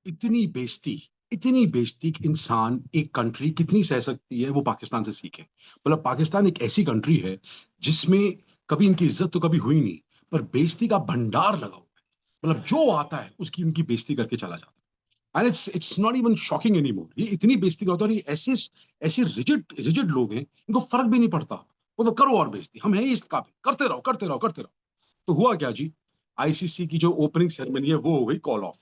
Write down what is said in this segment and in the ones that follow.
इतनी बेइज्जती कि इंसान एक कंट्री कितनी सह सकती है, वो पाकिस्तान से सीखे। मतलब पाकिस्तान एक ऐसी कंट्री है जिसमें कभी इनकी इज्जत तो कभी हुई नहीं, पर बेइज्जती का भंडार लगा हुआ है। मतलब जो आता है उसकी उनकी बेइज्जती करके चला जाता है। And it's not even shocking anymore. ये इतनी बेइज्जती करता है, और ये ऐसे ऐसे रिजिड रिजिड लोग हैं, इनको फर्क भी नहीं पड़ता। मतलब करो और बेइज्जती, हम हैं ही इस काबिल, करते रहो करते रहो करते रहो। तो हुआ क्या जी, आईसीसी की जो ओपनिंग सेरेमनी है वो हो गई कॉल ऑफ।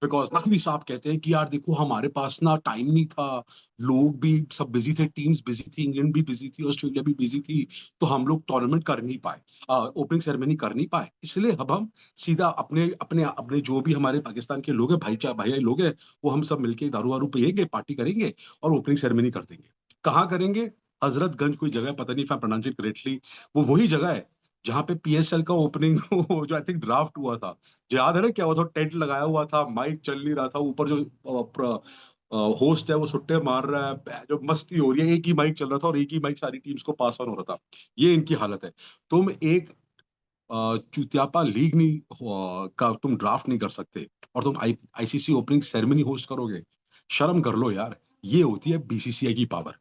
बिकॉज नकवी साहब कहते हैं कि यार देखो, हमारे पास ना टाइम नहीं था, लोग भी सब बिजी थे, टीम्स बिजी थी, इंग्लैंड भी बिजी थी, ऑस्ट्रेलिया भी बिजी थी, तो हम लोग टूर्नामेंट कर नहीं पाए, ओपनिंग सेरेमनी कर नहीं पाए। इसलिए अब हम सीधा अपने अपने अपने जो भी हमारे पाकिस्तान के लोग हैं, भाई लोग हैं, वो हम सब मिलके दारू वारू पियेंगे, पार्टी करेंगे और ओपनिंग सेरेमनी कर देंगे। कहाँ करेंगे? हजरतगंज कोई जगह, पता नहीं, प्रोनाउंस इट करेक्टली, वो वही जगह है जहाँ पे पीएसएल का ओपनिंग जो आई थिंक ड्राफ्ट हुआ था। जो याद है ना क्या हुआ था? टेंट लगाया हुआ था, माइक चल नहीं रहा था, ऊपर जो होस्ट है वो सुट्टे मार रहा है, जो मस्ती हो रही है, एक ही माइक चल रहा था और एक ही माइक सारी टीम्स को पास ऑन हो रहा था। ये इनकी हालत है। तुम एक चुतियापा लीग नहीं का तुम ड्राफ्ट नहीं कर सकते, और तुम आईसीसी ओपनिंग सेरेमनी होस्ट करोगे? शर्म कर लो यार। ये होती है बीसीसीआई की पावर।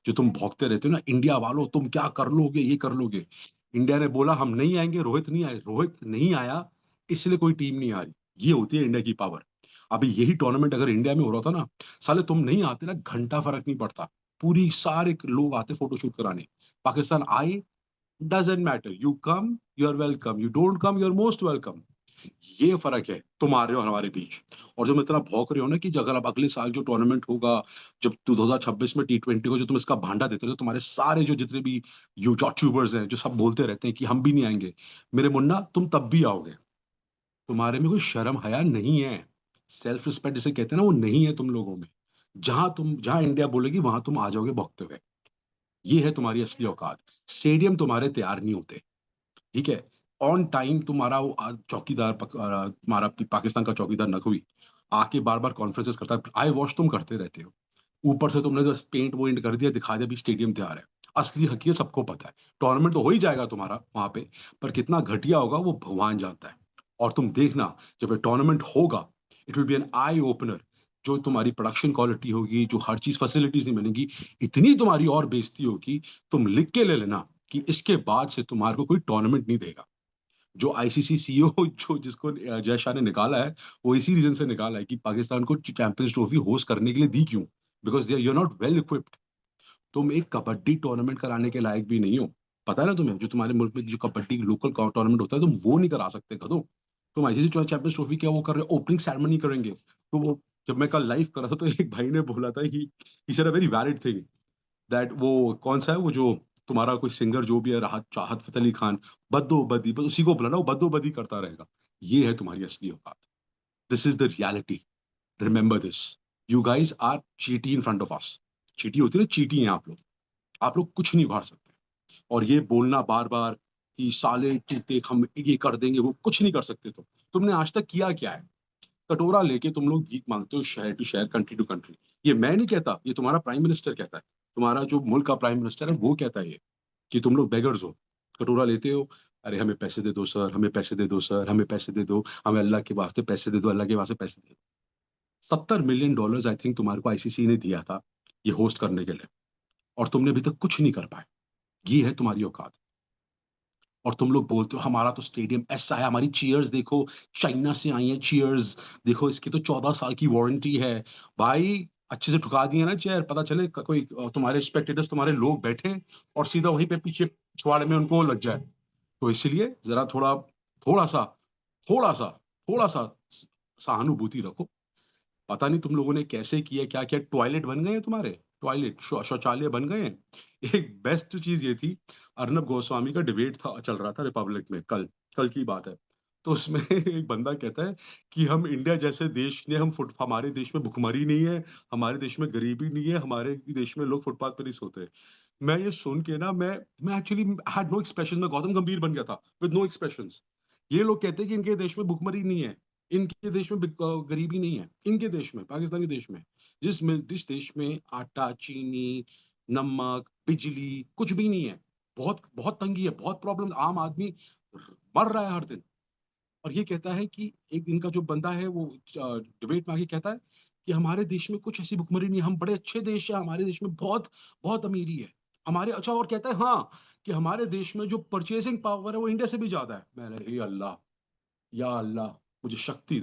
जो तुम भौंकते रहते हो ना, इंडिया वालों तुम क्या कर लोगे, ये कर लोगे। इंडिया ने बोला हम नहीं आएंगे, रोहित नहीं आया, इसलिए कोई टीम नहीं आ रही। ये होती है इंडिया की पावर। अभी यही टूर्नामेंट अगर इंडिया में हो रहा था ना, साले तुम नहीं आते ना, घंटा फर्क नहीं पड़ता। पूरी सारे लोग आते फोटोशूट कराने। पाकिस्तान आए, doesn't matter, you come you are welcome, you don't come you are most welcome. ये फर्क है तुम्हारे और हमारे बीच। और जो इतना भौंक रहे हो ना कि अगर अब अगले साल जो टूर्नामेंट होगा, जब 2026 में टी20 को जो तुम इसका भांडा देते हो, तो तुम्हारे सारे जो जितने भी यूट्यूबर्स हैं जो सब बोलते रहते हैं कि हम भी नहीं आएंगे, मेरे मुन्ना तुम तब भी आओगे। तुम्हारे में कोई शर्म हया नहीं है। सेल्फ रिस्पेक्ट जिसे कहते हैं ना, वो नहीं है तुम लोगों में। जहां इंडिया बोलेगी वहां तुम आ जाओगे भौंकते हुए। ये है तुम्हारी असली औकात। स्टेडियम तुम्हारे तैयार नहीं होते, ठीक है? ऑन टाइम तुम्हारा वो तुम्हारा पाकिस्तान का चौकीदार नकवी आके बार बार कॉन्फ्रेंसेस करता है, आई वॉश तुम करते रहते हो। ऊपर से तुमने बस पेंट वो कर दिया, दिखा दिया भी स्टेडियम तैयार है। असली हकीकत सबको पता है, टूर्नामेंट तो हो ही जाएगा तुम्हारा वहां पे, पर कितना घटिया होगा वो भगवान जानता है। और तुम देखना, जब ये टूर्नामेंट होगा, it will be an eye opener. जो तुम्हारी प्रोडक्शन क्वालिटी होगी, जो हर चीज फैसिलिटीज नहीं मिलेंगी, इतनी तुम्हारी और बेइज्जती होगी। तुम लिख के ले लेना कि इसके बाद से तुम्हारे को कोई टूर्नामेंट नहीं देगा। जो आईसीसी सीईओ जो जिसको जय शाह ने निकाला है, वो इसी रीजन से निकाला है कि पाकिस्तान को चैंपियंस ट्रॉफी होस्ट करने के लिए दी क्यों? Because they are not well equipped. तुम एक कबड्डी टूर्नामेंट कराने के लायक भी नहीं हो। पता है ना तुम्हें, जो तुम्हारे मुल्क में जो कबड्डी लोकल टूर्नामेंट होता है, तुम वो नहीं करा सकते कदो। तुम आईसीसी चैंपियंस ट्रॉफी क्या वो कर रहे हो? ओपनिंग सेरेमनी करेंगे तो वो, जब मैं कल लाइव कर रहा था तो एक भाई ने बोला था कि it's a very valid thing, that वो कौन सा है वो जो तुम्हारा कोई सिंगर जो भी है, राहत चाहत फतेह अली खान, बद्दो बदी, बस उसी को बुलाना, वो बद्दो बदी करता रहेगा। ये है तुम्हारी असली औकात। This is the reality. Remember this. You guys are cheaty in front of us. चीटी होती है ना, चीटी हैं आप लोग। आप लोग कुछ नहीं उखाड़ सकते। और ये बोलना बार बार कि साले तू देख हम ये कर देंगे, वो कुछ नहीं कर सकते। तुमने आज तक किया क्या है? कटोरा लेके तुम लोग भीख मांगते हो, शहर टू शहर, कंट्री टू कंट्री। ये मैं नहीं कहता, ये तुम्हारा प्राइम मिनिस्टर कहता है। तुम्हारा जो मुल्क का प्राइम मिनिस्टर है वो कहता है ये, कि तुम लोग बेगर्स हो। कटोरा लेते हो, अरे हमें पैसे दे दो सर, हमें पैसे दे दो सर, हमें पैसे दे दो, हमें अल्लाह के वास्ते पैसे दे दो, अल्लाह के वास्ते पैसे दे दो। $70 मिलियन आई थिंक तुम्हारे को आईसीसी ने दिया था ये होस्ट करने के लिए, और तुमने अभी तक कुछ नहीं कर पाए। ये है तुम्हारी औकात। और तुम लोग बोलते हो हमारा तो स्टेडियम ऐसा है, हमारी चीयर्स देखो, चाइना से आई है चीयर्स, देखो इसकी तो 14 साल की वारंटी है। भाई अच्छे से ठुका दिए ना चेयर, पता चले कोई तुम्हारे स्पेक्टेटर्स, तुम्हारे लोग बैठे और सीधा वहीं पे पीछे पिछवाड़े में उनको लग जाए। तो इसलिए जरा थोड़ा थोड़ा सा थोड़ा सा थोड़ा सा सहानुभूति रखो। पता नहीं तुम लोगों ने कैसे किया, क्या क्या टॉयलेट बन गए हैं तुम्हारे, टॉयलेट शौचालय बन गए हैं। एक बेस्ट चीज ये थी, अर्नब गोस्वामी का डिबेट था, चल रहा था रिपब्लिक में, कल कल की बात है। तो उसमें एक बंदा कहता है कि हम इंडिया जैसे देश ने, हमारे देश में भुखमरी नहीं है, हमारे देश में गरीबी नहीं है, हमारे देश में लोग फुटपाथ पर नहीं सोते। मैं ये सुन के ना, मैं एक्चुअली हैड नो एक्सप्रेशन, मैं गौतम गंभीर बन गया था विद नो एक्सप्रेशंस। ये लोग कहते हैं कि इनके देश में भुखमरी नहीं है, इनके देश में गरीबी नहीं है, इनके देश में, पाकिस्तान के देश में, जिस देश में आटा, चीनी, नमक, बिजली कुछ भी नहीं है, बहुत बहुत तंगी है, बहुत प्रॉब्लम, आम आदमी मर रहा है हर दिन। और ये कहता है कि एक इनका जो बंदा है वो डिबेट में आके कहता है कि हमारे देश में कुछ ऐसी भुखमरी नहीं है, हम बड़े अच्छे देश है, हमारे देश में बहुत बहुत अमीरी है। हमारे अच्छा और कहता है हाँ, कि हमारे देश में जो परचेज़िंग पावर है वो इंडिया से भी ज़्यादा है। मैंने हे अल्लाह! या अल्लाह! मुझे शक्ति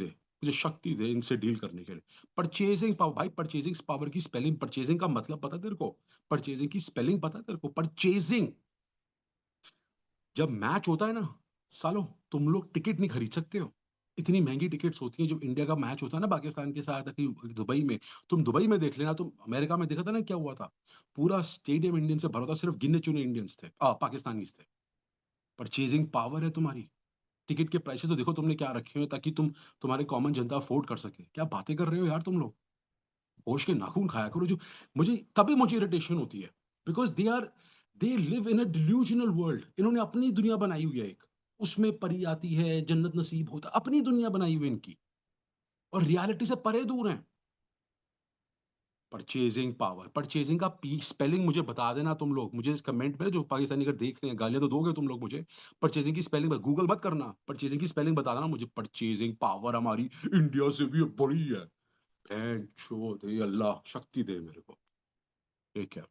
दे इनसे डील करने के लिए। परचेज़िंग पावर भाई परचेज़िंग पावर की स्पेलिंग परचेज़िंग का मतलब पता है तेरे को? परचेज़िंग की स्पेलिंग पता है तेरे को? परचेज़िंग जब मैच होता है ना, सालों तुम लोग टिकट नहीं खरीद सकते हो। इतनी महँगी टिकट्स होती हैं जब इंडिया का मैच होता है ना पाकिस्तान के साथ कहीं दुबई में, तुम दुबई में देख लेना, तुम अमेरिका में देखा था ना क्या हुआ था? पूरा स्टेडियम इंडियन से भरा था, सिर्फ गिने-चुने इंडियंस थे पाकिस्तानीज़ थे। परचेज़िंग पावर है तुम्हारी। टिकट के प्राइसेज़ तो देखो तुमने क्या रखे हुए हैं ताकि तुम्हारे कॉमन जनता अफ़ोर्ड कर सके। क्या बातें कर रहे हो यार तुम लोग? होश के नाखून खाया करो जो मुझे तभी मुझे इरिटेशन होती है because they live in a delusional world इन्होंने अपनी दुनिया बनाई हुई है एक। उसमें परी आती है, जन्नत नसीब होता है, अपनी दुनिया बनाई हुई है इनकी और रियलिटी से परे दूर हैं। परचेज़िंग का पी स्पेलिंग मुझे बता देना तुम लोग। मुझे इस कमेंट में जो पाकिस्तानी अगर देख रहे हैं, गालियाँ तो दोगे तुम लोग मुझे। परचेज़िंग की स्पेलिंग गूगल मत करना। परचेज़िंग की स्पेलिंग बता देना मुझे। परचेज़िंग पावर हमारी इंडिया से भी बड़ी है। भैन चोद! हे अल्लाह शक्ति दे मेरे को। ठीक है।